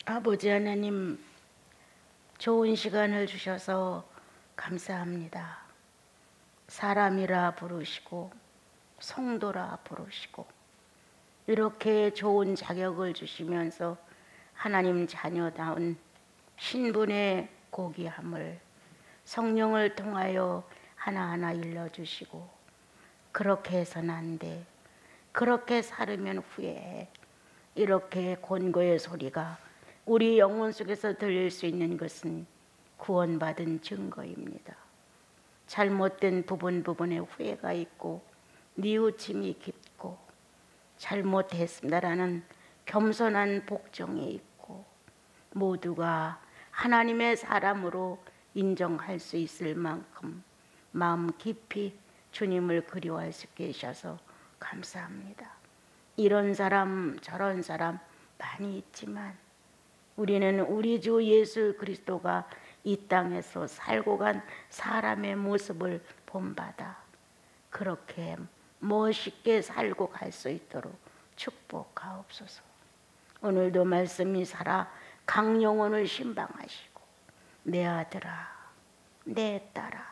아버지 하나님, 좋은 시간을 주셔서 감사합니다. 사람이라 부르시고 성도라 부르시고 이렇게 좋은 자격을 주시면서 하나님 자녀다운 신분의 고귀함을 성령을 통하여 하나하나 일러주시고, 그렇게 해서는 안 돼, 그렇게 살으면 후회해, 이렇게 권고의 소리가 우리 영혼 속에서 들릴 수 있는 것은 구원받은 증거입니다. 잘못된 부분에 후회가 있고 뉘우침이 깊고 잘못했습니다라는 겸손한 복종이 있고 모두가 하나님의 사람으로 인정할 수 있을 만큼 마음 깊이 주님을 그리워할 수 계셔서 감사합니다. 이런 사람 저런 사람 많이 있지만 우리는 우리 주 예수 그리스도가 이 땅에서 살고 간 사람의 모습을 본받아 그렇게 멋있게 살고 갈 수 있도록 축복하옵소서. 오늘도 말씀이 살아 각 영혼을 신방하시고 내 아들아 내 딸아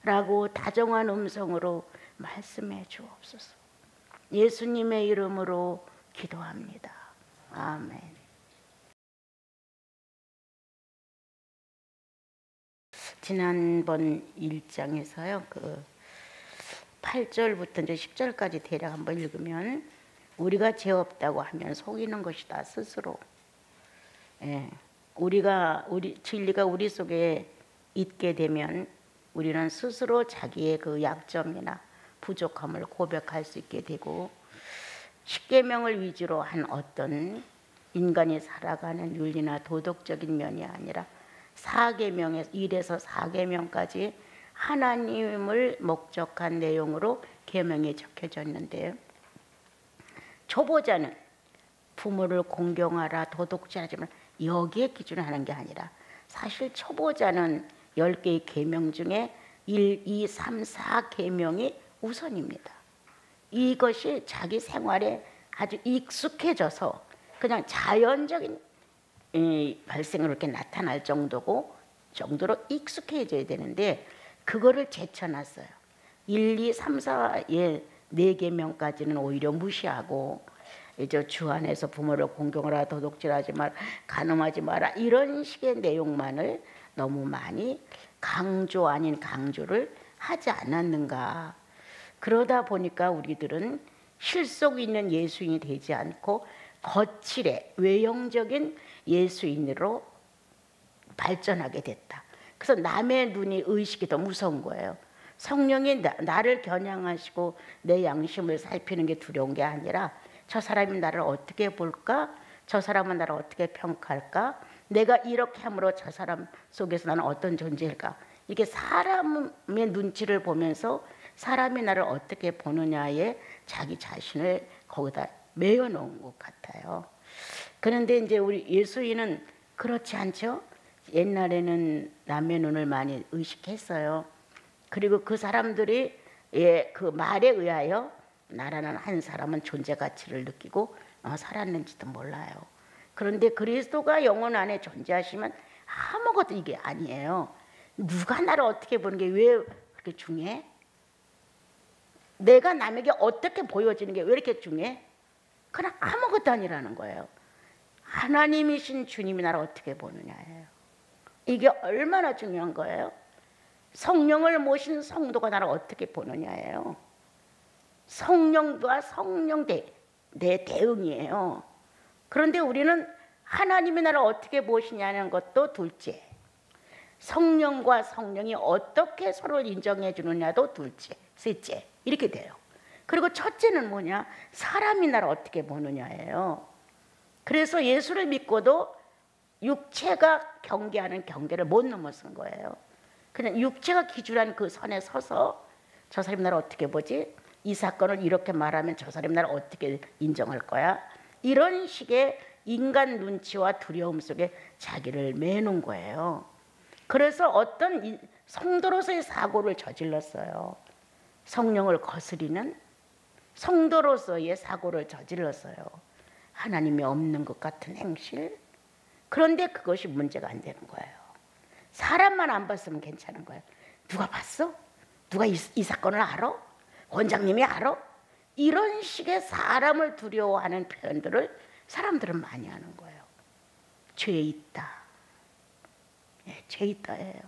라고 다정한 음성으로 말씀해 주옵소서. 예수님의 이름으로 기도합니다. 아멘. 지난번 1장에서요, 그 8절부터 이제 10절까지 대략 한번 읽으면, 우리가 죄 없다고 하면 속이는 것이다 스스로. 우리 진리가 우리 속에 있게 되면 우리는 스스로 자기의 그 약점이나 부족함을 고백할 수 있게 되고, 십계명을 위주로 한 어떤 인간이 살아가는 윤리나 도덕적인 면이 아니라 4계명에서 1에서 4계명까지 하나님을 목적한 내용으로 계명이 적혀졌는데, 초보자는 부모를 공경하라 도둑질하지 말라 여기에 기준을 하는 게 아니라, 사실 초보자는 10개의 계명 중에 1, 2, 3, 4계명이 우선입니다. 이것이 자기 생활에 아주 익숙해져서 그냥 자연적인 발생으로 이렇게 나타날 정도로 익숙해져야 되는데, 그거를 제쳐놨어요. 1, 2, 3, 4의 4계명까지는 오히려 무시하고, 이제 주 안에서 부모를 공경하라 도둑질하지 마라 간음하지 마라 이런 식의 내용만을 너무 많이 강조 아닌 강조를 하지 않았는가. 그러다 보니까 우리들은 실속 있는 예수인이 되지 않고 거칠에 외형적인 예수인으로 발전하게 됐다. 그래서 남의 눈이 의식이 더 무서운 거예요. 성령이 나를 겨냥하시고 내 양심을 살피는 게 두려운 게 아니라, 저 사람이 나를 어떻게 볼까? 저 사람은 나를 어떻게 평가할까? 내가 이렇게 함으로 저 사람 속에서 나는 어떤 존재일까? 이게 사람의 눈치를 보면서 사람이 나를 어떻게 보느냐에 자기 자신을 거기다 매여 놓은 것 같아요. 그런데 이제 우리 예수인은 그렇지 않죠? 옛날에는 남의 눈을 많이 의식했어요. 그리고 그 사람들이 그 말에 의하여 나라는 한 사람은 존재 가치를 느끼고 살았는지도 몰라요. 그런데 그리스도가 영혼 안에 존재하시면 아무것도 이게 아니에요. 누가 나를 어떻게 보는 게 왜 그렇게 중요해? 내가 남에게 어떻게 보여지는 게 왜 이렇게 중요해? 그냥 아무것도 아니라는 거예요. 하나님이신 주님이 나를 어떻게 보느냐예요. 이게 얼마나 중요한 거예요. 성령을 모신 성도가 나를 어떻게 보느냐예요. 성령과 성령 내 대응이에요. 그런데 우리는 하나님이 나를 어떻게 보시냐는 것도 둘째, 성령과 성령이 어떻게 서로를 인정해 주느냐도 둘째, 셋째 이렇게 돼요. 그리고 첫째는 뭐냐? 사람이 나를 어떻게 보느냐예요. 그래서 예수를 믿고도 육체가 경계하는 경계를 못 넘어선 거예요. 그냥 육체가 기준한 그 선에 서서 저 사람이 나를 어떻게 보지? 이 사건을 이렇게 말하면 저 사람이 나를 어떻게 인정할 거야? 이런 식의 인간 눈치와 두려움 속에 자기를 매놓은 거예요. 그래서 어떤 성도로서의 사고를 저질렀어요. 성령을 거스리는 성도로서의 사고를 저질렀어요. 하나님이 없는 것 같은 행실, 그런데 그것이 문제가 안 되는 거예요. 사람만 안 봤으면 괜찮은 거예요. 누가 봤어? 누가 이 사건을 알아? 원장님이 알아? 이런 식의 사람을 두려워하는 표현들을 사람들은 많이 하는 거예요. 죄 있다. 예, 죄 있다예요.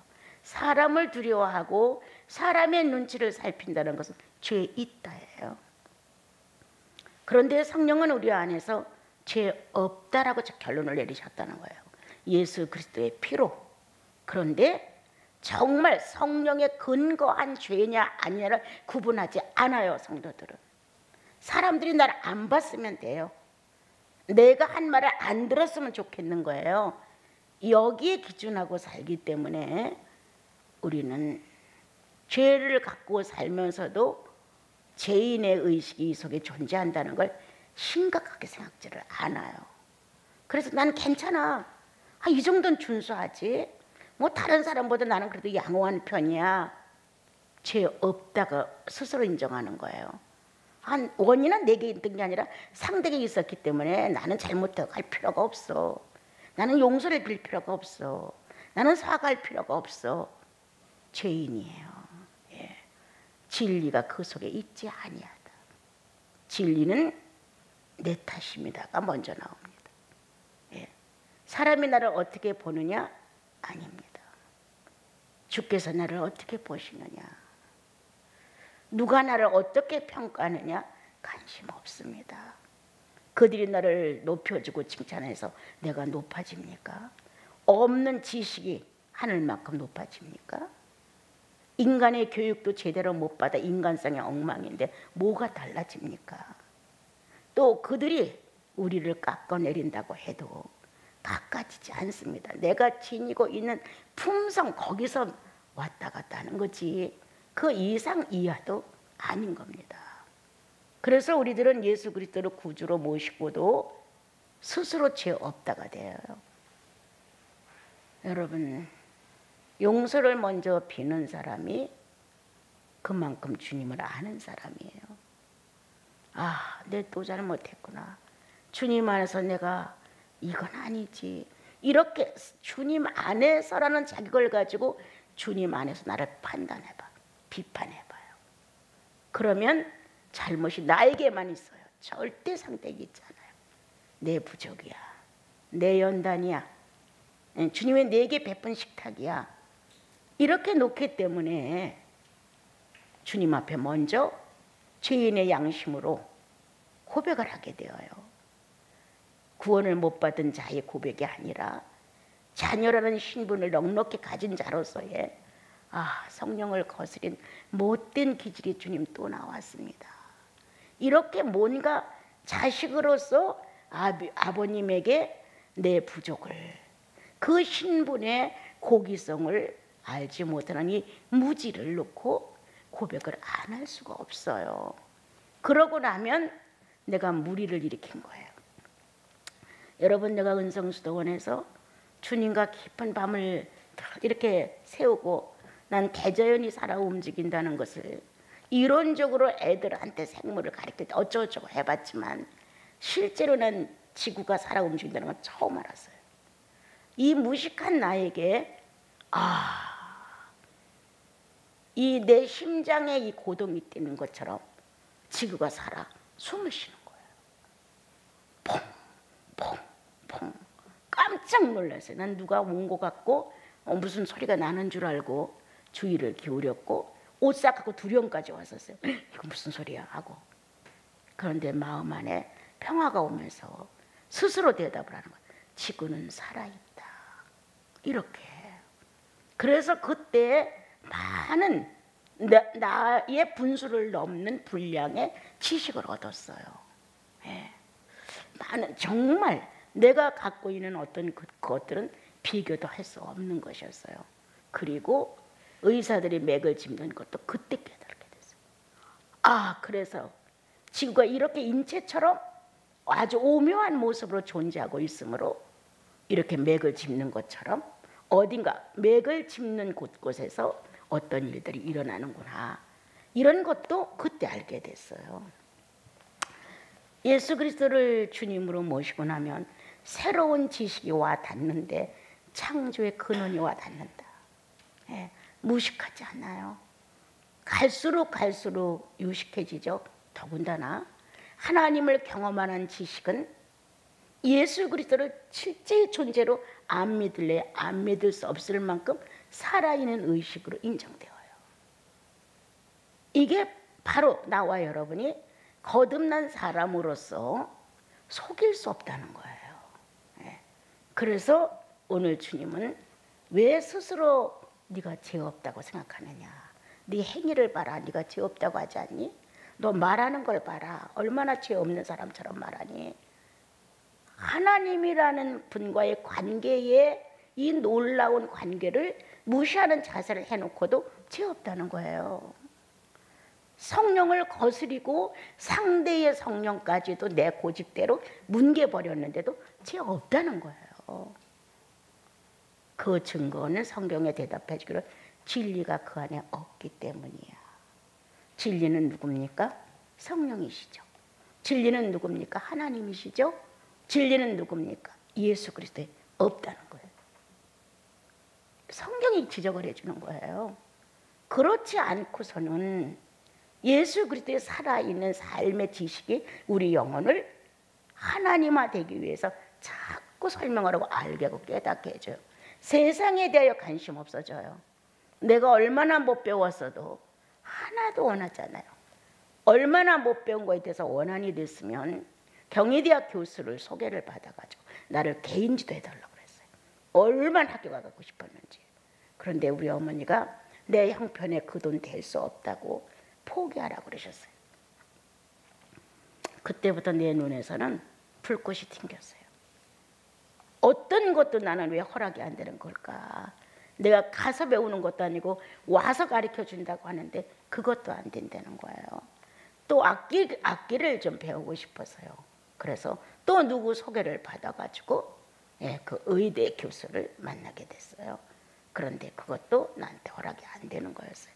사람을 두려워하고 사람의 눈치를 살핀다는 것은 죄 있다예요. 그런데 성령은 우리 안에서 죄 없다라고 결론을 내리셨다는 거예요. 예수 그리스도의 피로. 그런데 정말 성령에 근거한 죄냐 아니냐를 구분하지 않아요. 성도들은. 사람들이 나를 안 봤으면 돼요. 내가 한 말을 안 들었으면 좋겠는 거예요. 여기에 기준하고 살기 때문에 우리는 죄를 갖고 살면서도 죄인의 의식이 이 속에 존재한다는 걸 심각하게 생각지를 않아요. 그래서 난 괜찮아. 이 정도는 준수하지. 뭐 다른 사람보다 나는 그래도 양호한 편이야. 죄 없다고 스스로 인정하는 거예요. 원인은 내게 있던 게 아니라 상대에게 있었기 때문에 나는 잘못할 필요가 없어. 나는 용서를 빌 필요가 없어. 나는 사과할 필요가 없어. 죄인이에요. 예. 진리가 그 속에 있지 아니하다. 진리는 내 탓입니다가 먼저 나옵니다. 예. 사람이 나를 어떻게 보느냐? 아닙니다. 주께서 나를 어떻게 보시느냐? 누가 나를 어떻게 평가하느냐? 관심 없습니다. 그들이 나를 높여주고 칭찬해서 내가 높아집니까? 없는 지식이 하늘만큼 높아집니까? 인간의 교육도 제대로 못 받아 인간성의 엉망인데 뭐가 달라집니까? 또 그들이 우리를 깎아내린다고 해도 깎아지지 않습니다. 내가 지니고 있는 품성 거기서 왔다 갔다 하는 거지 그 이상 이하도 아닌 겁니다. 그래서 우리들은 예수 그리스도를 구주로 모시고도 스스로 죄 없다가 돼요. 여러분, 용서를 먼저 비는 사람이 그만큼 주님을 아는 사람이에요. 내 또 잘못했구나. 주님 안에서 내가 이건 아니지. 이렇게 주님 안에서라는 자격을 가지고 주님 안에서 나를 판단해봐. 비판해봐요. 그러면 잘못이 나에게만 있어요. 절대 상대에게 있지 않아요. 내 부족이야. 내 연단이야. 주님의 내게 베푼 식탁이야. 이렇게 놓기 때문에 주님 앞에 먼저 죄인의 양심으로 고백을 하게 되어요. 구원을 못 받은 자의 고백이 아니라 자녀라는 신분을 넉넉히 가진 자로서의 성령을 거스린 못된 기질이 주님 또 나왔습니다. 이렇게 뭔가 자식으로서 아버님에게 내 부족을 그 신분의 고귀성을 알지 못하는 이 무지를 놓고 고백을 안 할 수가 없어요. 그러고 나면 내가 무리를 일으킨 거예요. 여러분, 내가 은성수도원에서 주님과 깊은 밤을 이렇게 세우고 난 대자연이 살아 움직인다는 것을 이론적으로 애들한테 생물을 가르칠 때 어쩌고저쩌고 해봤지만 실제로는 지구가 살아 움직인다는 건 처음 알았어요. 이 무식한 나에게 이 내 심장에 이 고동이 뛰는 것처럼 지구가 살아 숨을 쉬는 거예요. 퐁 퐁 깜짝 놀랐어요. 난 누가 온 것 같고 무슨 소리가 나는 줄 알고 주의를 기울였고 오싹하고 두려움까지 왔었어요. 이거 무슨 소리야 하고. 그런데 마음 안에 평화가 오면서 스스로 대답을 하는 거예요. 지구는 살아있다. 이렇게. 그래서 그때 많은 나의 분수를 넘는 분량의 지식을 얻었어요. 예. 많은 정말 내가 갖고 있는 어떤 것들은 비교도 할 수 없는 것이었어요. 그리고 의사들이 맥을 짚는 것도 그때 깨닫게 됐어요. 그래서 지구가 이렇게 인체처럼 아주 오묘한 모습으로 존재하고 있으므로 이렇게 맥을 짚는 것처럼 어딘가 맥을 짚는 곳곳에서 어떤 일들이 일어나는구나. 이런 것도 그때 알게 됐어요. 예수 그리스도를 주님으로 모시고 나면 새로운 지식이 와 닿는데 창조의 근원이 와 닿는다. 예, 무식하지 않아요. 갈수록 유식해지죠. 더군다나 하나님을 경험하는 지식은 예수 그리스도를 실제의 존재로 안 믿을래 안 믿을 수 없을 만큼 살아있는 의식으로 인정되어요. 이게 바로 나와 여러분이 거듭난 사람으로서 속일 수 없다는 거예요. 예. 그래서 오늘 주님은 왜 스스로 네가 죄 없다고 생각하느냐. 네 행위를 봐라. 네가 죄 없다고 하지 않니? 너 말하는 걸 봐라. 얼마나 죄 없는 사람처럼 말하니. 하나님이라는 분과의 관계에 이 놀라운 관계를 무시하는 자세를 해놓고도 죄 없다는 거예요. 성령을 거스리고 상대의 성령까지도 내 고집대로 뭉개버렸는데도 죄 없다는 거예요. 그 증거는 성경에 대답해 주기를 진리가 그 안에 없기 때문이야. 진리는 누굽니까? 성령이시죠. 진리는 누굽니까? 하나님이시죠. 진리는 누굽니까? 예수 그리스도에 없다는 거예요. 성경이 지적을 해주는 거예요. 그렇지 않고서는 예수 그리스도의 살아있는 삶의 지식이 우리 영혼을 하나님화 되기 위해서 자꾸 설명을 하고 알게 하고 깨닫게 해줘요. 세상에 대하여 관심 없어져요. 내가 얼마나 못 배웠어도 하나도 원하지 않아요. 얼마나 못 배운 거에 대해서 원한이 됐으면 경희대학 교수를 소개를 받아가지고 나를 개인지도 해달라고 그랬어요. 얼마나 학교가 가고 싶었는지. 그런데 우리 어머니가 내 형편에 그 돈 될 수 없다고 포기하라고 그러셨어요. 그때부터 내 눈에서는 불꽃이 튕겼어요. 어떤 것도 나는 왜 허락이 안 되는 걸까? 내가 가서 배우는 것도 아니고 와서 가르쳐 준다고 하는데 그것도 안 된다는 거예요. 또 악기를 좀 배우고 싶어서요. 그래서 또 누구 소개를 받아가지고 그 의대 교수를 만나게 됐어요. 그런데 그것도 나한테 허락이 안 되는 거였어요.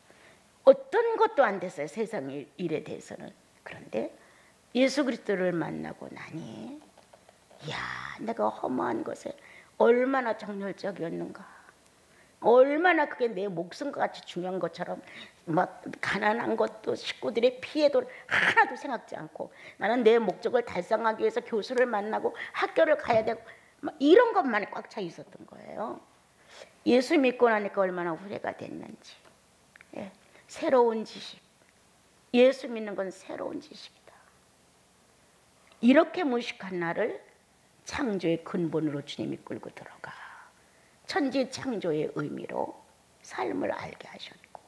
어떤 것도 안 됐어요. 세상 일에 대해서는. 그런데 예수 그리스도를 만나고 나니 이야, 내가 허무한 것에 얼마나 정열적이었는가. 얼마나 그게 내 목숨과 같이 중요한 것처럼 막 가난한 것도 식구들의 피해도 하나도 생각지 않고 나는 내 목적을 달성하기 위해서 교수를 만나고 학교를 가야 되고 막 이런 것만 꽉 차 있었던 거예요. 예수 믿고 나니까 얼마나 후회가 됐는지. 예, 새로운 지식. 예수 믿는 건 새로운 지식이다. 이렇게 무식한 나를 창조의 근본으로 주님이 끌고 들어가 천지 창조의 의미로 삶을 알게 하셨고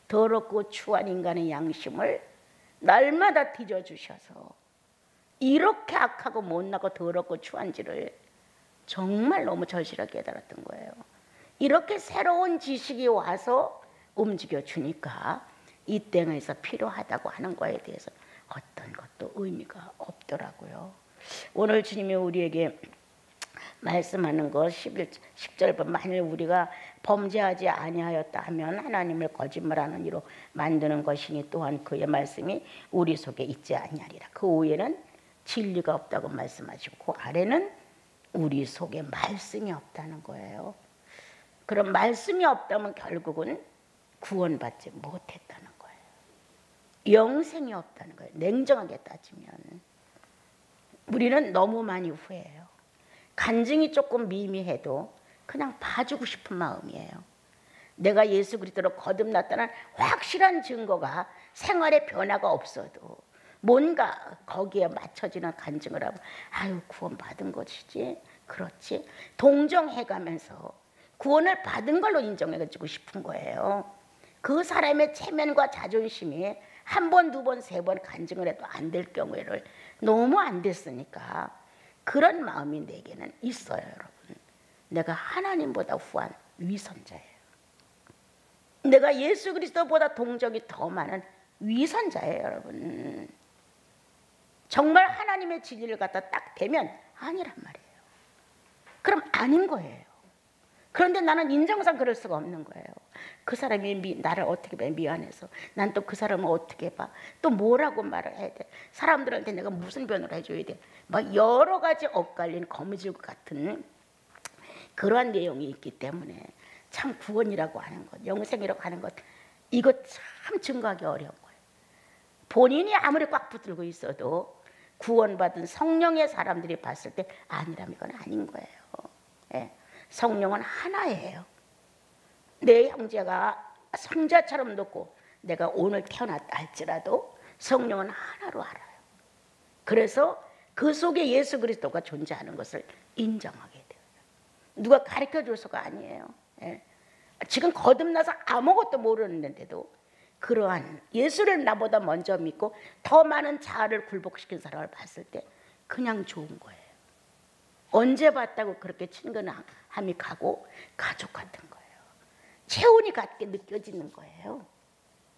더럽고 추한 인간의 양심을 날마다 뒤져주셔서 이렇게 악하고 못나고 더럽고 추한지를 정말 너무 절실하게 깨달았던 거예요. 이렇게 새로운 지식이 와서 움직여 주니까 이 땅에서 필요하다고 하는 거에 대해서 어떤 것도 의미가 없더라고요. 오늘 주님이 우리에게 말씀하는 거 10절 보면 만일 우리가 범죄하지 아니하였다 하면 하나님을 거짓말하는 이로 만드는 것이니 또한 그의 말씀이 우리 속에 있지 아니하리라. 그 위에는 진리가 없다고 말씀하시고 그 아래는 우리 속에 말씀이 없다는 거예요. 그럼 말씀이 없다면 결국은 구원받지 못했다는 거예요. 영생이 없다는 거예요. 냉정하게 따지면 우리는 너무 많이 후회해요. 간증이 조금 미미해도 그냥 봐주고 싶은 마음이에요. 내가 예수 그리스도로 거듭났다는 확실한 증거가 생활에 변화가 없어도 뭔가 거기에 맞춰지는 간증을 하고 아유 구원받은 것이지 그렇지 동정해가면서 구원을 받은 걸로 인정해주고 싶은 거예요. 그 사람의 체면과 자존심이 한 번, 두 번, 세 번 간증을 해도 안 될 경우에를 너무 안 됐으니까 그런 마음이 내게는 있어요. 여러분, 내가 하나님보다 후한 위선자예요. 내가 예수 그리스도보다 동정이 더 많은 위선자예요. 여러분, 정말 하나님의 진리를 갖다 딱 대면 아니란 말이에요. 그럼 아닌 거예요. 그런데 나는 인정상 그럴 수가 없는 거예요. 그 사람이 나를 어떻게 봐, 미안해서. 난 또 그 사람을 어떻게 봐. 또 뭐라고 말을 해야 돼. 사람들한테 내가 무슨 변호를 해줘야 돼. 막 여러 가지 엇갈린 거무줄 같은 그러한 내용이 있기 때문에 참 구원이라고 하는 것, 영생이라고 하는 것, 이거 참 증거하기 어려운 거예요. 본인이 아무리 꽉 붙들고 있어도 구원받은 성령의 사람들이 봤을 때 아니라면 이건 아닌 거예요. 예. 성령은 하나예요. 내 형제가 성자처럼 높고 내가 오늘 태어났다 할지라도 성령은 하나로 알아요. 그래서 그 속에 예수 그리스도가 존재하는 것을 인정하게 돼요. 누가 가르쳐줘서가 아니에요. 예. 지금 거듭나서 아무것도 모르는데도 그러한 예수를 나보다 먼저 믿고 더 많은 자아를 굴복시킨 사람을 봤을 때 그냥 좋은 거예요. 언제 봤다고 그렇게 친근함이 가고 가족 같은 거예요. 체온이 같게 느껴지는 거예요.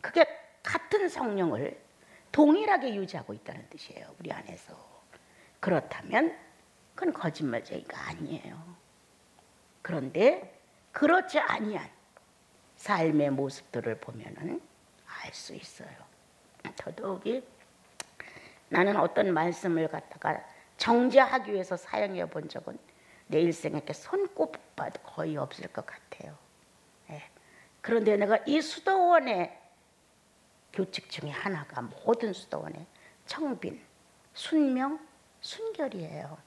그게 같은 성령을 동일하게 유지하고 있다는 뜻이에요. 우리 안에서. 그렇다면 그건 거짓말쟁이가 아니에요. 그런데 그렇지 아니한 삶의 모습들을 보면은 알 수 있어요. 더더욱이 나는 어떤 말씀을 갖다가 정죄하기 위해서 사용해 본 적은 내 일생에 손꼽아도 거의 없을 것 같아요. 예. 그런데 내가 이 수도원의 교칙 중에 하나가 모든 수도원의 청빈, 순명, 순결이에요.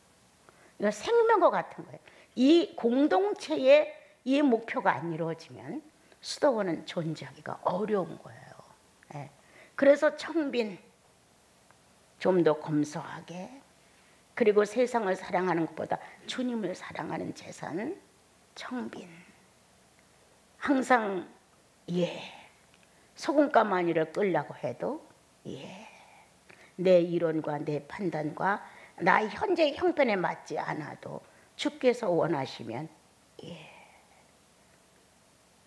이거 생명과 같은 거예요. 이 공동체의 이 목표가 안 이루어지면 수도원은 존재하기가 어려운 거예요. 예. 그래서 청빈, 좀 더 검소하게, 그리고 세상을 사랑하는 것보다 주님을 사랑하는 재산, 청빈. 항상 소금가마니를 끌려고 해도 내 이론과 내 판단과 나 현재 형편에 맞지 않아도 주께서 원하시면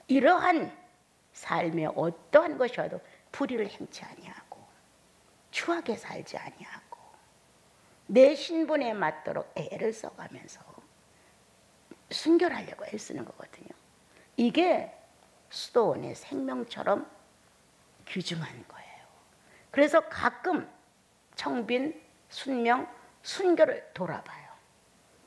이러한 삶의 어떠한 것이어도 불의를 행치 아니하고 추하게 살지 아니하고 내 신분에 맞도록 애를 써가면서 순결하려고 애쓰는 거거든요. 이게 수도원의 생명처럼 귀중한 거예요. 그래서 가끔 청빈, 순명, 순결을 돌아봐요.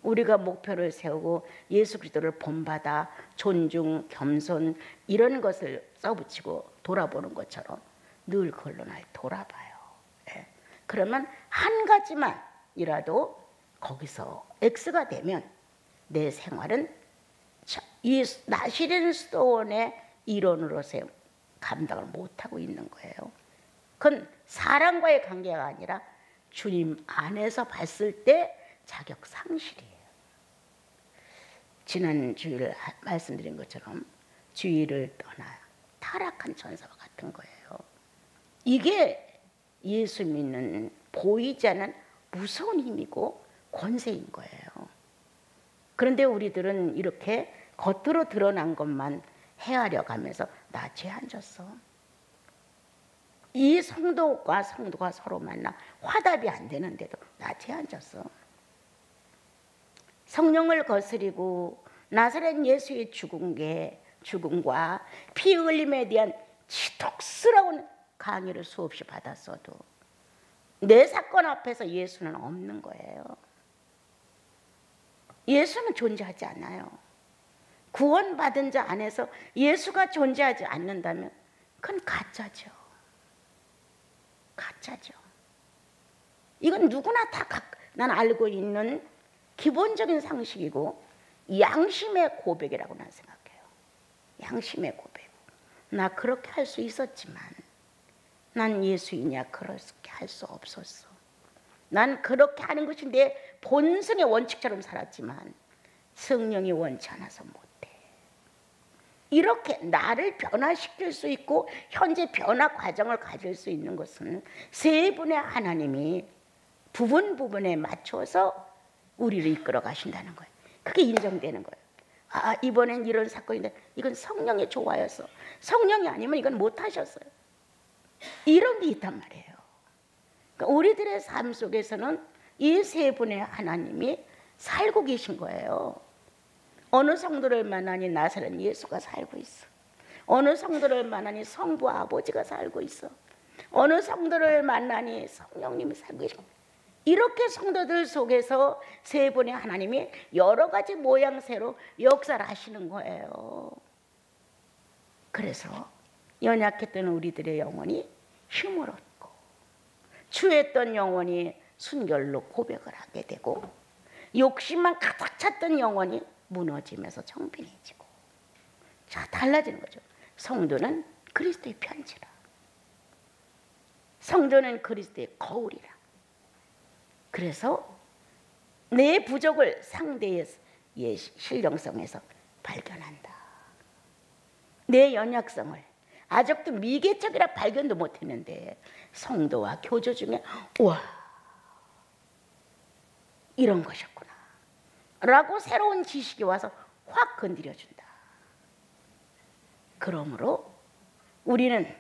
우리가 목표를 세우고 예수 그리스도를 본받아 존중, 겸손 이런 것을 써붙이고 돌아보는 것처럼 늘 그걸로 날 돌아봐요. 예. 그러면 한 가지만이라도 거기서 X가 되면 내 생활은 이 나시린 수도원의 일원으로서 감당을 못하고 있는 거예요. 그건 사람과의 관계가 아니라 주님 안에서 봤을 때 자격 상실이에요. 지난 주일 말씀드린 것처럼 주의를 떠나 타락한 천사와 같은 거예요. 이게 예수 믿는 보이지 않는 무서운 힘이고 권세인 거예요. 그런데 우리들은 이렇게 겉으로 드러난 것만 헤아려 가면서 나 죄 안 졌어. 이 성도가 서로 만나 화답이 안 되는데도 나 죄 안 졌어. 성령을 거스리고 나사렛 예수의 죽음과 피 흘림에 대한 지독스러운 강의를 수없이 받았어도 내 사건 앞에서 예수는 없는 거예요. 예수는 존재하지 않아요. 구원받은 자 안에서 예수가 존재하지 않는다면 그건 가짜죠. 가짜죠. 이건 누구나 다 난 알고 있는 기본적인 상식이고 양심의 고백이라고 난 생각해요. 양심의 고백. 나 그렇게 할 수 있었지만 난 예수이냐 그렇게 할 수 없었어. 난 그렇게 하는 것이 내 본성의 원칙처럼 살았지만 성령이 원치 않아서 못해. 이렇게 나를 변화시킬 수 있고 현재 변화 과정을 가질 수 있는 것은 세 분의 하나님이 부분에 맞춰서 우리를 이끌어 가신다는 거예요. 그게 인정되는 거예요. 아, 이번엔 이런 사건인데 이건 성령의 조화였어. 성령이 아니면 이건 못하셨어요. 이런 게 있단 말이에요. 그러니까 우리들의 삶 속에서는 이 세 분의 하나님이 살고 계신 거예요. 어느 성도를 만나니 나사렛 예수가 살고 있어. 어느 성도를 만나니 성부 아버지가 살고 있어. 어느 성도를 만나니 성령님이 살고 계시고, 이렇게 성도들 속에서 세 분의 하나님이 여러 가지 모양새로 역사를 하시는 거예요. 그래서 연약했던 우리들의 영혼이 힘을 얻고, 추했던 영혼이 순결로 고백을 하게 되고, 욕심만 가득 찼던 영혼이 무너지면서 정빈해지고, 자, 달라지는 거죠. 성도는 그리스도의 편지라. 성도는 그리스도의 거울이라. 그래서 내 부족을 상대의 신령성에서 발견한다. 내 연약성을 아직도 미개척이라 발견도 못했는데 성도와 교조 중에 우와, 이런 것이었구나 라고 새로운 지식이 와서 확 건드려준다. 그러므로 우리는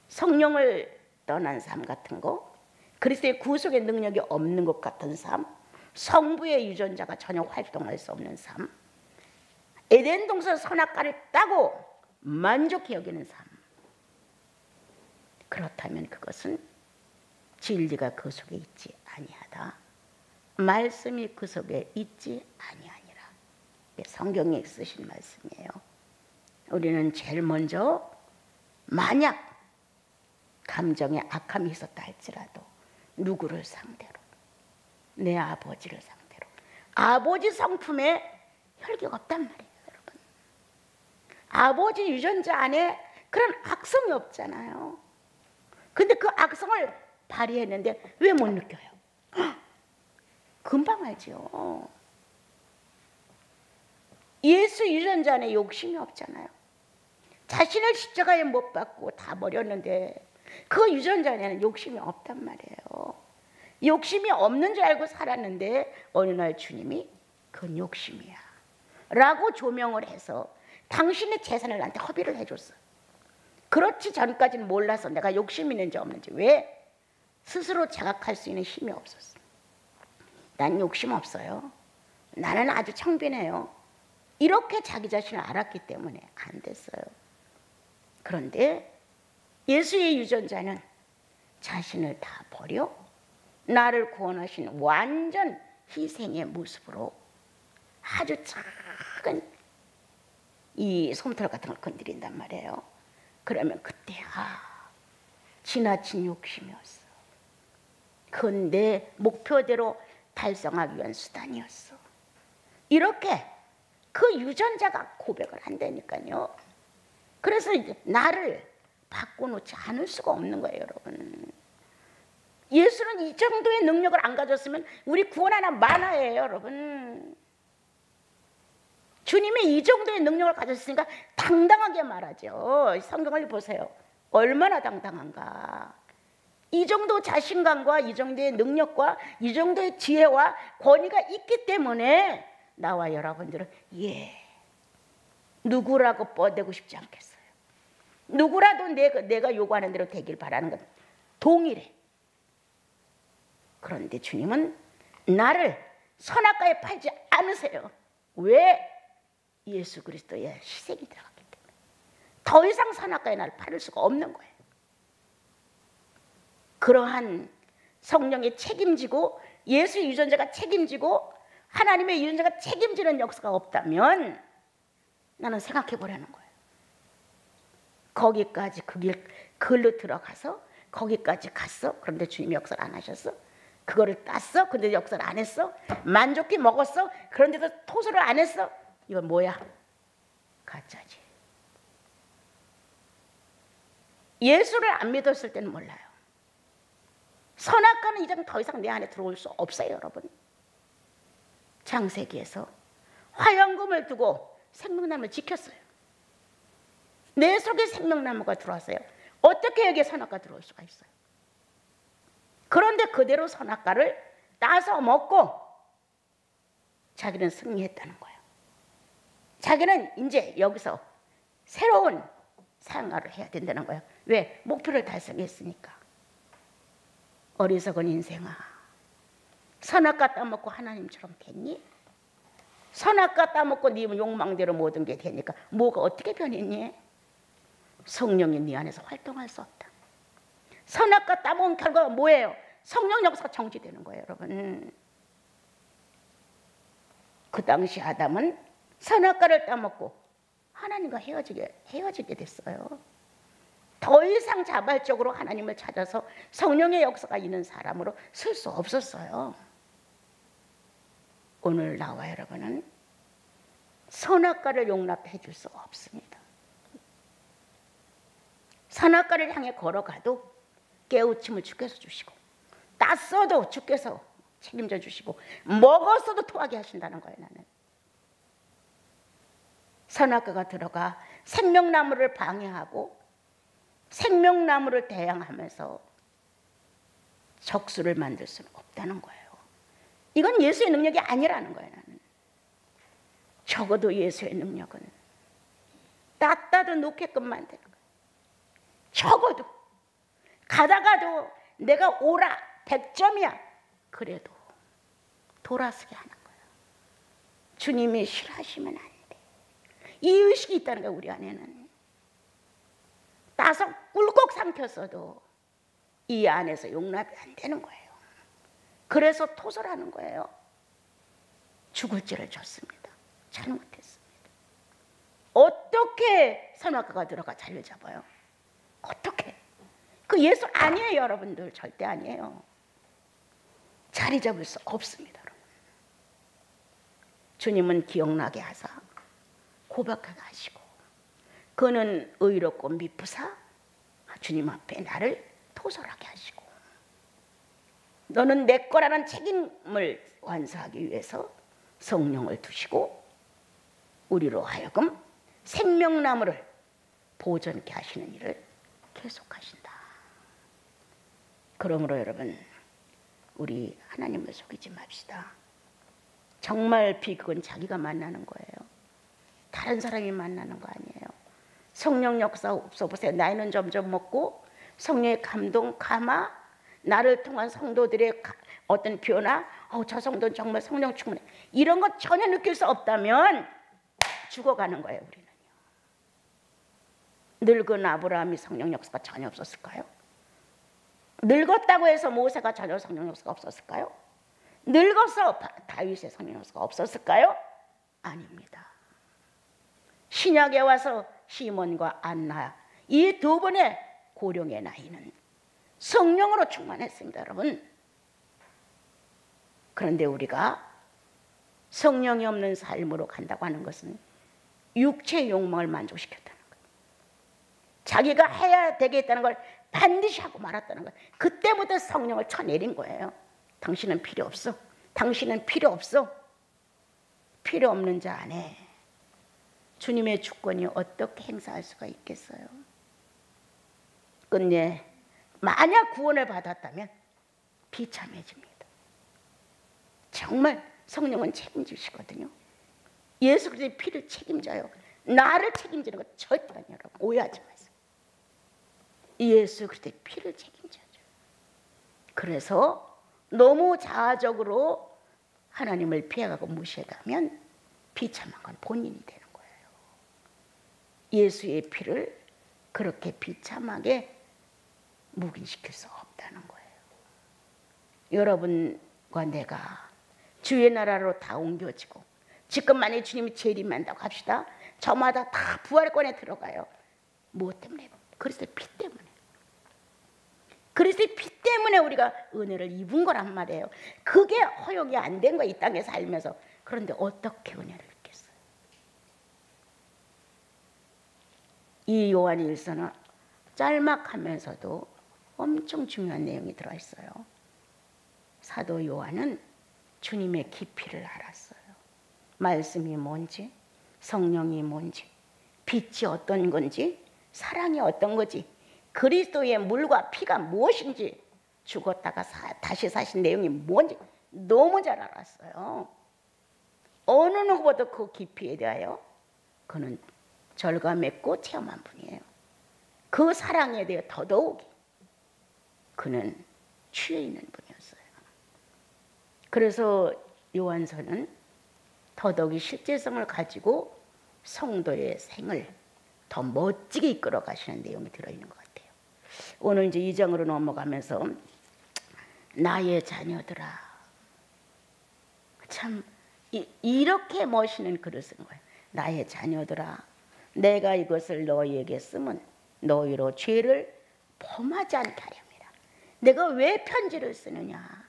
성령을 떠난 삶 같은 거, 그리스도의 구속의 능력이 없는 것 같은 삶, 성부의 유전자가 전혀 활동할 수 없는 삶, 에덴 동산 선악과를 따고 만족해 여기는 삶, 그렇다면 그것은 진리가 그 속에 있지 아니하다. 말씀이 그 속에 있지 아니하니라. 성경에 쓰신 말씀이에요. 우리는 제일 먼저 만약 감정에 악함이 있었다 할지라도 누구를 상대로? 내 아버지를 상대로. 아버지 성품에 혈기가 없단 말이에요, 여러분. 아버지 유전자 안에 그런 악성이 없잖아요. 근데 그 악성을 발휘했는데 왜 못 느껴요? 금방 알죠. 예수 유전자 안에 욕심이 없잖아요. 자신을 십자가에 못 박고 다 버렸는데 그 유전자 안에는 욕심이 없단 말이에요. 욕심이 없는 줄 알고 살았는데 어느 날 주님이 그건 욕심이야 라고 조명을 해서 당신의 재산을 나한테 허비를 해줬어. 그렇지 전까지는 몰라서 내가 욕심이 있는지 없는지. 왜? 스스로 자각할 수 있는 힘이 없었어. 난 욕심 없어요. 나는 아주 청빈해요. 이렇게 자기 자신을 알았기 때문에 안 됐어요. 그런데 예수의 유전자는 자신을 다 버려 나를 구원하신 완전 희생의 모습으로 아주 작은 이 솜털 같은 걸 건드린단 말이에요. 그러면 그때 지나친 욕심이었어. 그건 내 목표대로 달성하기 위한 수단이었어. 이렇게 그 유전자가 고백을 한다니까요. 그래서 이제 나를 바꿔놓지 않을 수가 없는 거예요, 여러분. 예수는 이 정도의 능력을 안 가졌으면 우리 구원 하나 만화예요, 여러분. 주님이 이 정도의 능력을 가졌으니까 당당하게 말하죠. 성경을 보세요. 얼마나 당당한가. 이 정도 자신감과 이 정도의 능력과 이 정도의 지혜와 권위가 있기 때문에 나와 여러분들은 누구라고 뻗대고 싶지 않겠어요. 누구라도 내가 요구하는 대로 되길 바라는 건 동일해. 그런데 주님은 나를 선악과에 팔지 않으세요. 왜? 예수 그리스도의 희생이 들어갔기 때문에. 더 이상 선악과에 나를 팔을 수가 없는 거예요. 그러한 성령이 책임지고 예수의 유전자가 책임지고 하나님의 유전자가 책임지는 역사가 없다면 나는 생각해 보려는 거예요. 거기까지 글로 들어가서 거기까지 갔어. 그런데 주님이 역사를 안 하셨어. 그거를 땄어. 근데 역사를 안 했어. 만족히 먹었어. 그런데도 토설을 안 했어. 이건 뭐야? 가짜지. 예수를 안 믿었을 때는 몰라요. 선악과는 이제 더 이상 내 안에 들어올 수 없어요, 여러분. 창세기에서 화영금을 두고 생명나무를 지켰어요. 내 속에 생명나무가 들어왔어요. 어떻게 여기에 선악과 들어올 수가 있어요? 그런데 그대로 선악과를 따서 먹고 자기는 승리했다는 거예요. 자기는 이제 여기서 새로운 생활을 해야 된다는 거예요. 왜? 목표를 달성했으니까. 어리석은 인생아, 선악과 따먹고 하나님처럼 됐니? 선악과 따먹고 네 욕망대로 모든 게 되니까 뭐가 어떻게 변했니? 성령이 네 안에서 활동할 수 없다. 선악과 따먹은 결과가 뭐예요? 성령 역사가 정지되는 거예요, 여러분. 그 당시 아담은 선악과를 따먹고 하나님과 헤어지게 됐어요. 더 이상 자발적으로 하나님을 찾아서 성령의 역사가 있는 사람으로 쓸 수 없었어요. 오늘 나와 여러분은 선악과를 용납해 줄 수 없습니다. 선악과를 향해 걸어가도 깨우침을 주께서 주시고, 땄어도 주께서 책임져 주시고, 먹었어도 토하게 하신다는 거예요. 나는 선악과가 들어가 생명나무를 방해하고 생명나무를 대항하면서 적수를 만들 수는 없다는 거예요. 이건 예수의 능력이 아니라는 거예요. 나는 적어도 예수의 능력은 땄다도 놓게끔 만드는 거예요. 적어도 가다가도 내가 오라 100점이야 그래도 돌아서게 하는 거예요. 주님이 싫어하시면 안 돼. 이 의식이 있다는 거예요. 우리 안에는 따서 꿀꺽 삼켰어도 이 안에서 용납이 안 되는 거예요. 그래서 토설하는 거예요. 죽을 죄를 졌습니다. 잘못했습니다. 어떻게 선악과가 들어가 자리를 잡아요? 어떻게? 그 예수 아니에요, 여러분들. 절대 아니에요. 자리 잡을 수 없습니다, 여러분. 주님은 기억나게 하사 고백하게 하시고, 그는 의롭고 미쁘사 주님 앞에 나를 토설하게 하시고, 너는 내 거라는 책임을 완수하기 위해서 성령을 두시고 우리로 하여금 생명나무를 보존케 하시는 일을 계속하신다. 그러므로 여러분, 우리 하나님을 속이지 맙시다. 정말 비극은 자기가 만나는 거예요. 다른 사람이 만나는 거 아니에요. 성령 역사 없어보세요. 나이는 점점 먹고 성령의 감동, 감화, 나를 통한 성도들의 어떤 변화, 저 성도는 정말 성령 충만해, 이런 것 전혀 느낄 수 없다면 죽어가는 거예요. 우리는요. 늙은 아브라함이 성령 역사가 전혀 없었을까요? 늙었다고 해서 모세가 전혀 성령 역사가 없었을까요? 늙어서 다윗의 성령 역사가 없었을까요? 아닙니다. 신약에 와서 시몬과 안나, 이 두 분의 고령의 나이는 성령으로 충만했습니다, 여러분. 그런데 우리가 성령이 없는 삶으로 간다고 하는 것은 육체의 욕망을 만족시켰다는 거예요. 자기가 해야 되겠다는 걸 반드시 하고 말았다는 거예요. 그때부터 성령을 쳐내린 거예요. 당신은 필요 없어. 당신은 필요 없어. 필요 없는 자 안에 주님의 주권이 어떻게 행사할 수가 있겠어요? 근데 만약 구원을 받았다면 비참해집니다. 정말 성령은 책임지시거든요. 예수 그리스도의 피를 책임져요. 나를 책임지는 것 절대 아니에요. 여러분, 오해하지 마세요. 예수 그리스도의 피를 책임져요. 그래서 너무 자아적으로 하나님을 피해가고 무시해가면 비참한 건 본인이 되는 거예요. 예수의 피를 그렇게 비참하게 묵인시킬 수 없다는 거예요. 여러분과 내가 주의 나라로 다 옮겨지고, 지금 만약에 주님이 재림한다고 합시다. 저마다 다 부활권에 들어가요. 무엇 때문에? 그리스도의 피 때문에. 그리스도의 피 때문에 우리가 은혜를 입은 거란 말이에요. 그게 허용이 안 된 거야, 이 땅에 살면서. 그런데 어떻게 은혜를 입겠어요? 이 요한일서는 짤막하면서도 엄청 중요한 내용이 들어있어요. 사도 요한은 주님의 깊이를 알았어요. 말씀이 뭔지, 성령이 뭔지, 빛이 어떤 건지, 사랑이 어떤 거지, 그리스도의 물과 피가 무엇인지, 죽었다가 다시 사신 내용이 뭔지 너무 잘 알았어요. 어느 누구보다 그 깊이에 대하여 그는 절감했고 체험한 분이에요. 그 사랑에 대해 더더욱이 그는 취해 있는 분이었어요. 그래서 요한서는 더더욱이 실제성을 가지고 성도의 생을 더 멋지게 이끌어 가시는 내용이 들어있는 것 같아요. 오늘 이제 2장으로 넘어가면서 나의 자녀들아, 참 이렇게 멋있는 글을 쓴 거예요. 나의 자녀들아, 내가 이것을 너희에게 쓰면 너희로 죄를 범하지 않게 하렵니다. 내가 왜 편지를 쓰느냐,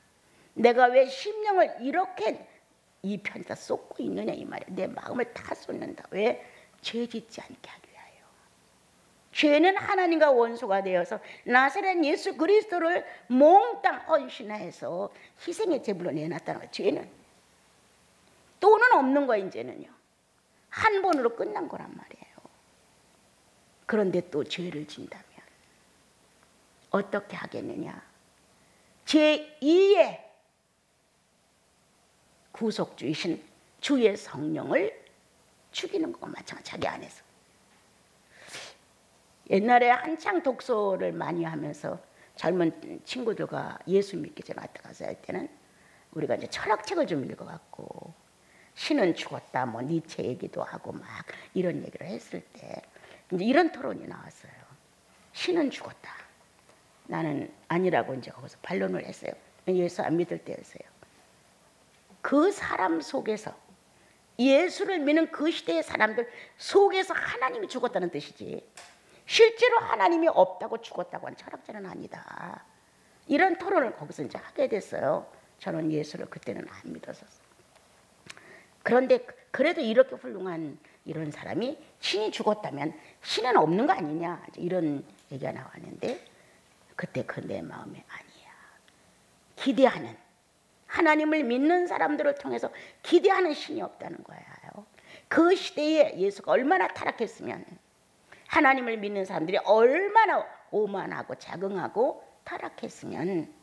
내가 왜 심령을 이렇게 이 편지다 쏟고 있느냐 이 말이에요. 내 마음을 다 쏟는다. 왜? 죄 짓지 않게 하기 위하여. 죄는 하나님과 원수가 되어서 나사렛 예수 그리스도를 몽땅 헌신해서 희생의 제물로 내놨다는 거예요. 죄는 또는 없는 거예요. 이제는요, 한 번으로 끝난 거란 말이에요. 그런데 또 죄를 진다면 어떻게 하겠느냐? 제2의 구속주이신 주의 성령을 죽이는 것과 마찬가지. 자기 안에서 옛날에 한창 독서를 많이 하면서 젊은 친구들과 예수 믿기 전에 왔다 가서 할 때는 우리가 이제 철학책을 좀 읽어갖고 신은 죽었다 뭐 니체 얘기도 하고 막 이런 얘기를 했을 때 이제 이런 토론이 나왔어요. 신은 죽었다. 나는 아니라고 이제 거기서 반론을 했어요. 예수 안 믿을 때였어요. 그 사람 속에서, 예수를 믿는 그 시대의 사람들 속에서 하나님이 죽었다는 뜻이지, 실제로 하나님이 없다고 죽었다고 하는 철학자는 아니다. 이런 토론을 거기서 이제 하게 됐어요. 저는 예수를 그때는 안 믿었었어요. 그런데 그래도 이렇게 훌륭한 이런 사람이 신이 죽었다면 신은 없는 거 아니냐, 이런 얘기가 나왔는데 그때 그 내 마음에 아니야. 기대하는, 하나님을 믿는 사람들을 통해서 기대하는 신이 없다는 거예요. 그 시대에 예수가 얼마나 타락했으면, 하나님을 믿는 사람들이 얼마나 오만하고 자긍하고 타락했으면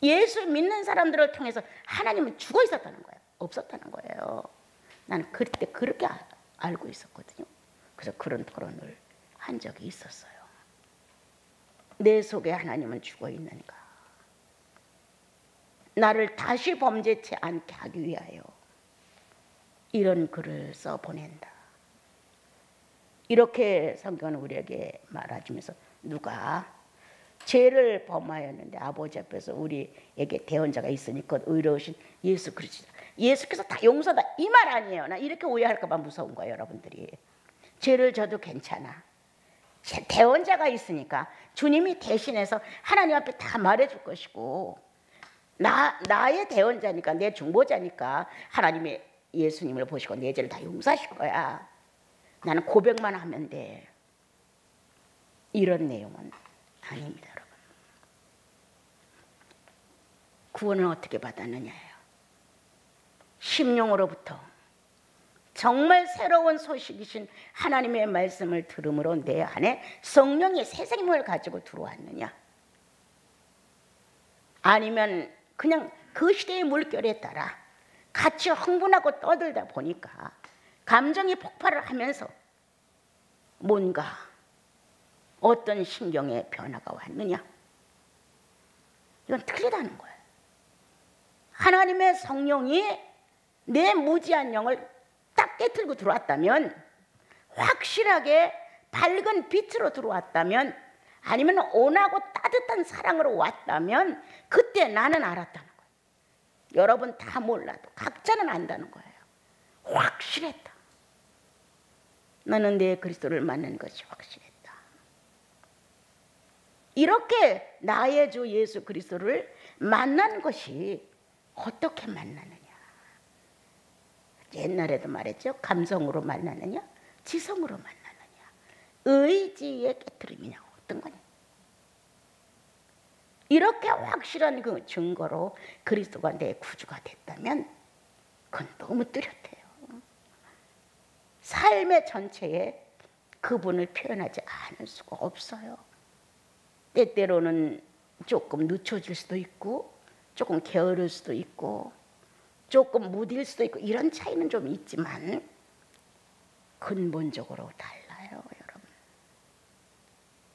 예수 믿는 사람들을 통해서 하나님은 죽어 있었다는 거예요. 없었다는 거예요. 나는 그때 그렇게 알고 있었거든요. 그래서 그런 토론을 한 적이 있었어요. 내 속에 하나님은 죽어 있는가? 나를 다시 범죄치 않게 하기 위하여 이런 글을 써 보낸다. 이렇게 성경은 우리에게 말해주면서 누가 죄를 범하였는데 아버지 앞에서 우리에게 대언자가 있으니까 의로우신 예수 그리스도, 예수께서 다 용서다 이 말 아니에요. 나 이렇게 오해할까 봐 무서운 거예요. 여러분들이 죄를 져도 괜찮아, 대언자가 있으니까 주님이 대신해서 하나님 앞에 다 말해줄 것이고, 나의 대언자니까, 내 중보자니까 하나님이 예수님을 보시고 내 죄를 다 용서하실 거야. 나는 고백만 하면 돼. 이런 내용은 아닙니다, 여러분. 구원을 어떻게 받았느냐예요. 심령으로부터 정말 새로운 소식이신 하나님의 말씀을 들음으로 내 안에 성령이 새 생명을 가지고 들어왔느냐, 아니면 그냥 그 시대의 물결에 따라 같이 흥분하고 떠들다 보니까 감정이 폭발을 하면서 뭔가 어떤 신경의 변화가 왔느냐, 이건 틀리다는 거예요. 하나님의 성령이 내 무지한 영을 딱 깨트리고 들어왔다면, 확실하게 밝은 빛으로 들어왔다면, 아니면 온하고 따뜻한 사랑으로 왔다면 그때 나는 알았다는 거예요. 여러분 다 몰라도 각자는 안다는 거예요. 확실했다. 나는 내 그리스도를 만난 것이 확실했다. 이렇게 나의 주 예수 그리스도를 만난 것이 어떻게 만나느냐. 옛날에도 말했죠. 감성으로 만나느냐, 지성으로 만나느냐, 의지의 깨트림이냐, 어떤 거냐. 이렇게 확실한 그 증거로 그리스도가 내 구주가 됐다면 그건 너무 뚜렷해요. 삶의 전체에 그분을 표현하지 않을 수가 없어요. 때때로는 조금 늦춰질 수도 있고, 조금 게으를 수도 있고, 조금 무딜 수도 있고, 이런 차이는 좀 있지만 근본적으로 달라요, 여러분.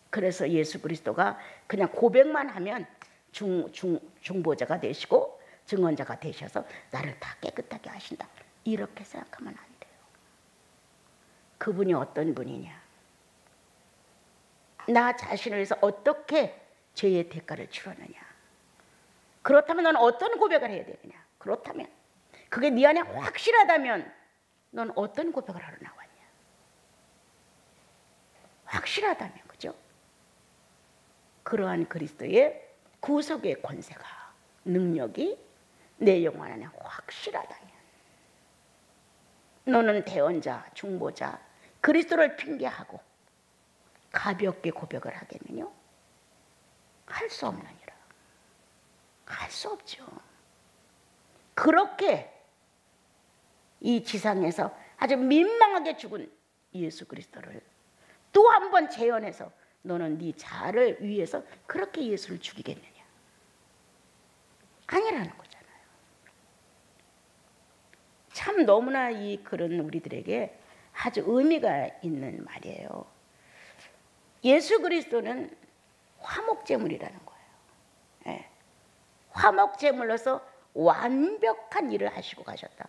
그래서 예수 그리스도가 그냥 고백만 하면 중보자가 되시고 증언자가 되셔서 나를 다 깨끗하게 하신다. 이렇게 생각하면 안 돼요. 그분이 어떤 분이냐, 나 자신을 위해서 어떻게 죄의 대가를 치렀느냐, 그렇다면 넌 어떤 고백을 해야 되느냐, 그렇다면 그게 네 안에 확실하다면 넌 어떤 고백을 하러 나왔냐. 확실하다면, 그죠? 그러한 그리스도의 구속의 권세가, 능력이 내 영혼 안에 확실하다면, 너는 대언자, 중보자, 그리스도를 핑계하고 가볍게 고백을 하겠느냐? 할 수 없느니라. 할 수 없죠. 그렇게 이 지상에서 아주 민망하게 죽은 예수 그리스도를 또 한 번 재현해서 너는 네 자아를 위해서 그렇게 예수를 죽이겠느냐? 아니라는 거잖아요. 참 너무나 이 글은 우리들에게 아주 의미가 있는 말이에요. 예수 그리스도는 화목제물이라는 거예요. 예. 화목제물로서 완벽한 일을 하시고 가셨다.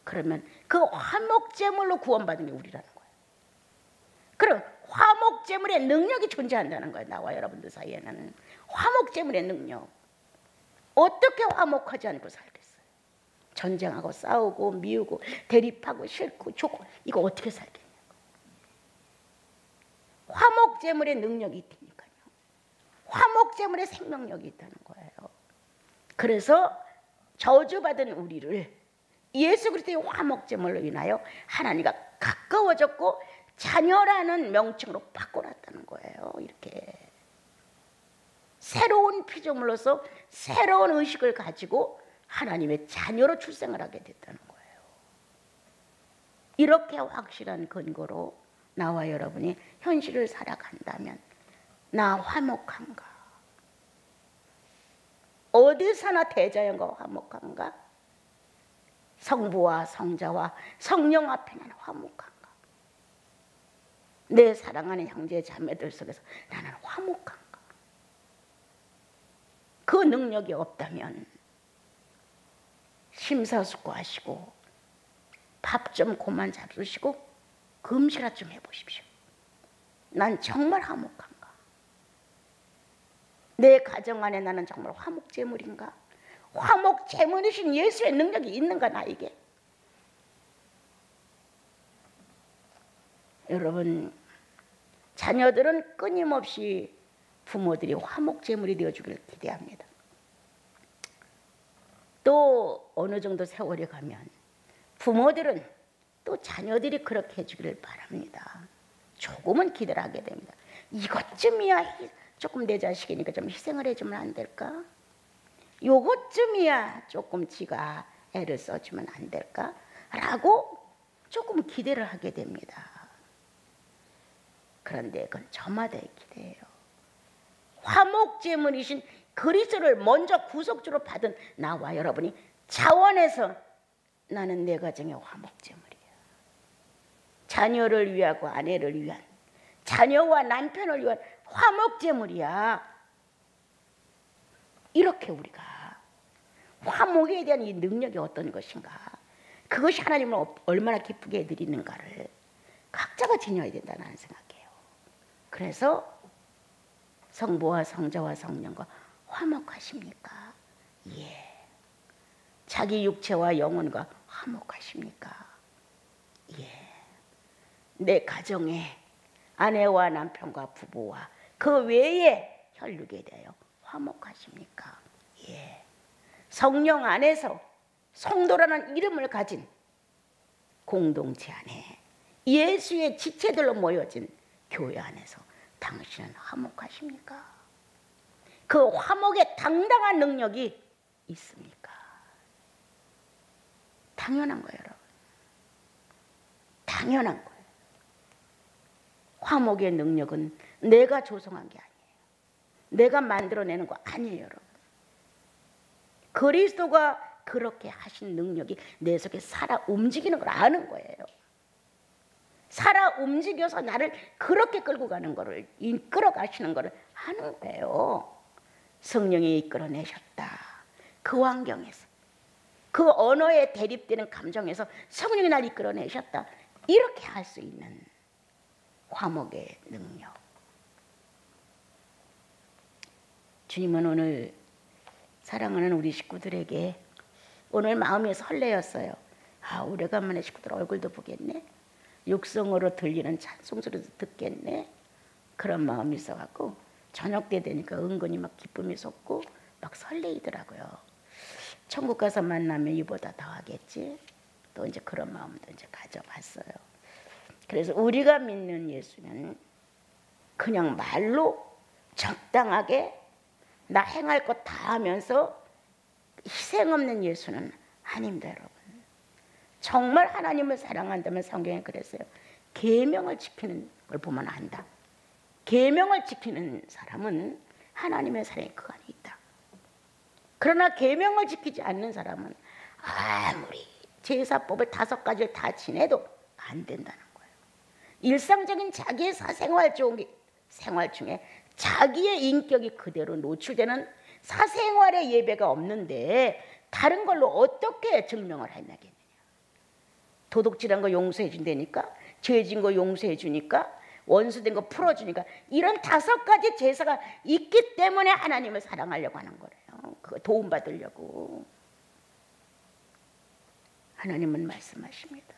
그러면 그 화목제물로 구원받은 게 우리라는 거예요. 그럼 화목제물의 능력이 존재한다는 거예요. 나와 여러분들 사이에는 화목제물의 능력. 어떻게 화목하지 않고 살겠어요? 전쟁하고 싸우고 미우고 대립하고 싫고 좋고 이거 어떻게 살겠냐고. 화목제물의 능력이 있다니까요. 화목제물의 생명력이 있다는 거예요. 그래서 저주받은 우리를 예수 그리스도의 화목제물로 인하여 하나님과 가까워졌고 자녀라는 명칭으로 바꿔놨다는 거예요. 이렇게 새로운 피조물로서 새로운 의식을 가지고 하나님의 자녀로 출생을 하게 됐다는 거예요. 이렇게 확실한 근거로 나와 여러분이 현실을 살아간다면 나 화목한가? 어디서나 대자연과 화목한가? 성부와 성자와 성령 앞에 나는 화목한가? 내 사랑하는 형제 자매들 속에서 나는 화목한가? 그 능력이 없다면 심사숙고하시고 밥 좀 그만 잡수시고 금시라 좀 해보십시오. 난 정말 화목한가? 내 가정 안에 나는 정말 화목제물인가? 화목제물이신 예수의 능력이 있는가 나에게? 여러분, 자녀들은 끊임없이 부모들이 화목제물이 되어주기를 기대합니다. 또 어느 정도 세월이 가면 부모들은 또 자녀들이 그렇게 해주기를 바랍니다. 조금은 기대를 하게 됩니다. 이것쯤이야 조금 내 자식이니까 좀 희생을 해주면 안 될까? 요것쯤이야 조금 지가 애를 써주면 안 될까? 라고 조금 기대를 하게 됩니다. 그런데 그건 저마다의 기대예요. 화목제물이신 그리스도를 먼저 구속주로 받은 나와 여러분이 자원해서 나는 내 가정의 화목제물이야. 자녀를 위하고 아내를 위한, 자녀와 남편을 위한 화목제물이야. 이렇게 우리가 화목에 대한 이 능력이 어떤 것인가, 그것이 하나님을 얼마나 기쁘게 해드리는가를 각자가 지녀야 된다는 생각이에요. 그래서 성부와 성자와 성령과 화목하십니까? 예. 자기 육체와 영혼과 화목하십니까? 예. 내 가정에 아내와 남편과 부부와 그 외에 혈육에 대하여 화목하십니까? 예. 성령 안에서 성도라는 이름을 가진 공동체 안에 예수의 지체들로 모여진 교회 안에서 당신은 화목하십니까? 그 화목의 당당한 능력이 있습니까? 당연한 거예요, 여러분. 당연한 거예요. 화목의 능력은 내가 조성한 게 아니에요. 내가 만들어내는 거 아니에요, 여러분. 그리스도가 그렇게 하신 능력이 내 속에 살아 움직이는 걸 아는 거예요. 살아 움직여서 나를 그렇게 끌고 가는 거를, 이끌어 가시는 거를 하는 거예요. 성령이 이끌어내셨다. 그 환경에서, 그 언어에 대립되는 감정에서 성령이 날 이끌어내셨다. 이렇게 할 수 있는 화목의 능력. 주님은 오늘 사랑하는 우리 식구들에게 오늘 마음이 설레었어요. 아, 오래간만에 식구들 얼굴도 보겠네. 육성으로 들리는 찬송 소리도 듣겠네. 그런 마음이 있어갖고 저녁 때 되니까 은근히 막 기쁨이 솟고 막 설레이더라고요. 천국 가서 만나면 이보다 더 하겠지. 또 이제 그런 마음도 이제 가져봤어요. 그래서 우리가 믿는 예수는 그냥 말로 적당하게 나 행할 것 다 하면서 희생 없는 예수는 아닙니다, 여러분. 정말 하나님을 사랑한다면 성경에 그랬어요. 계명을 지키는 걸 보면 안다. 계명을 지키는 사람은 하나님의 사랑이 그 안에 있다. 그러나 계명을 지키지 않는 사람은 아무리 제사법을 5가지를 다 지내도 안 된다는 거예요. 일상적인 자기의 사생활 생활 중에 자기의 인격이 그대로 노출되는 사생활의 예배가 없는데 다른 걸로 어떻게 증명을 해내겠느냐. 도둑질한 거 용서해 준다니까, 죄진 거 용서해 주니까, 원수된 거 풀어주니까, 이런 5가지 제사가 있기 때문에 하나님을 사랑하려고 하는 거래요. 그거 도움받으려고. 하나님은 말씀하십니다.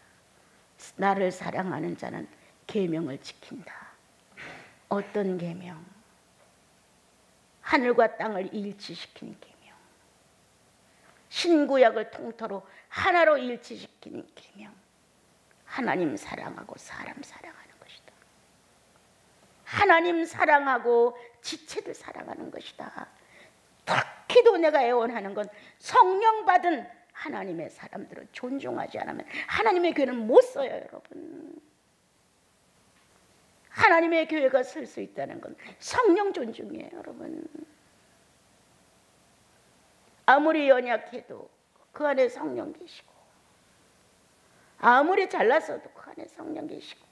나를 사랑하는 자는 계명을 지킨다. 어떤 계명? 하늘과 땅을 일치시키는 계명. 신구약을 통틀어 하나로 일치시키는 계명. 하나님 사랑하고 사람 사랑하는 것이다. 하나님 사랑하고 지체들 사랑하는 것이다. 특히도 내가 애원하는 건 성령 받은 하나님의 사람들을 존중하지 않으면 하나님의 교회는 못 써요, 여러분. 하나님의 교회가 설 수 있다는 건 성령 존중이에요, 여러분. 아무리 연약해도 그 안에 성령 계시고, 아무리 잘났어도 그 안에 성령 계시고,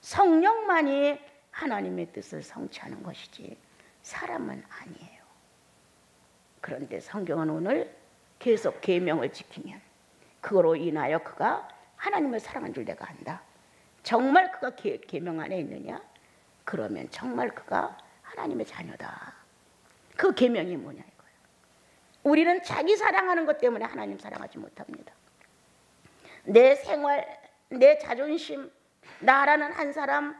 성령만이 하나님의 뜻을 성취하는 것이지 사람은 아니에요. 그런데 성경은 오늘 계속 계명을 지키면 그거로 인하여 그가 하나님을 사랑한 줄 내가 안다. 정말 그가 계명 안에 있느냐? 그러면 정말 그가 하나님의 자녀다. 그 계명이 뭐냐 이거예요. 우리는 자기 사랑하는 것 때문에 하나님 사랑하지 못합니다. 내 생활, 내 자존심, 나라는 한 사람,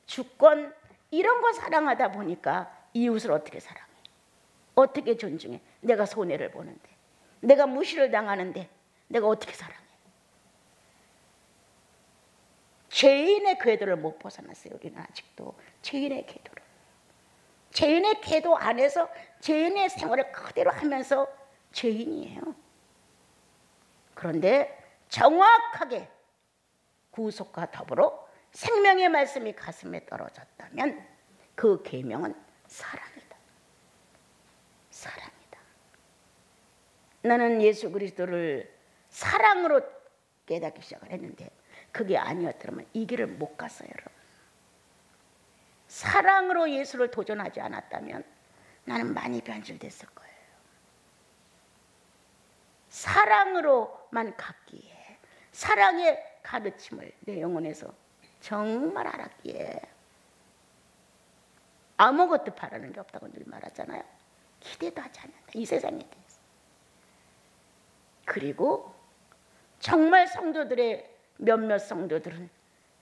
주권 이런 거 사랑하다 보니까 이웃을 어떻게 사랑해? 어떻게 존중해? 내가 손해를 보는데, 내가 무시를 당하는데 내가 어떻게 사랑해? 죄인의 궤도를 못 벗어났어요. 우리는 아직도 죄인의 궤도를. 죄인의 궤도 안에서 죄인의 생활을 그대로 하면서 죄인이에요. 그런데 정확하게 구속과 더불어 생명의 말씀이 가슴에 떨어졌다면 그 계명은 사랑이다. 사랑이다. 나는 예수 그리스도를 사랑으로 깨닫기 시작을 했는데 그게 아니었더라면 이 길을 못 갔어요, 여러분. 사랑으로 예수를 도전하지 않았다면 나는 많이 변질됐을 거예요. 사랑으로만 갔기에, 사랑의 가르침을 내 영혼에서 정말 알았기에, 아무것도 바라는 게 없다고 늘 말하잖아요. 기대도 하지 않는다, 이 세상에 대해서. 그리고 정말 성도들의 몇몇 성도들은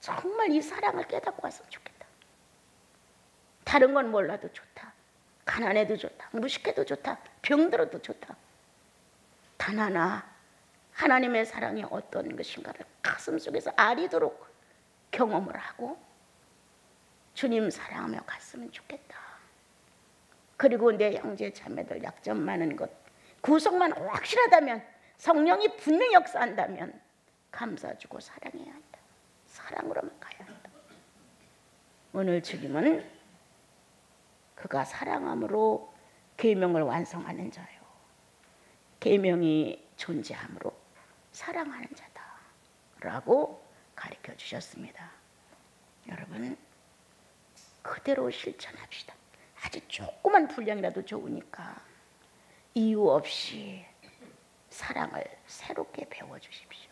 정말 이 사랑을 깨닫고 왔으면 좋겠다. 다른 건 몰라도 좋다. 가난해도 좋다. 무식해도 좋다. 병들어도 좋다. 단 하나 하나님의 사랑이 어떤 것인가를 가슴속에서 아리도록 경험을 하고 주님 사랑하며 갔으면 좋겠다. 그리고 내 형제 자매들 약점 많은 것 구속만 확실하다면, 성령이 분명히 역사한다면 감싸주고 사랑해야 한다. 사랑으로만 가야 한다. 오늘 주님은 그가 사랑함으로 계명을 완성하는 자요, 계명이 존재함으로 사랑하는 자다 라고 가르쳐 주셨습니다. 여러분 그대로 실천합시다. 아주 조그만 분량이라도 좋으니까 이유 없이 사랑을 새롭게 배워주십시오.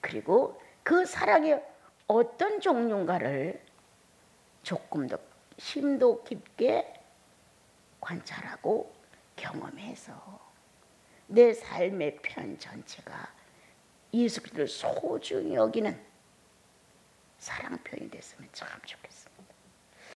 그리고 그 사랑이 어떤 종류인가를 조금 더 심도 깊게 관찰하고 경험해서 내 삶의 편 전체가 예수 그리스도를 소중히 여기는 사랑 표현이 됐으면 참 좋겠습니다.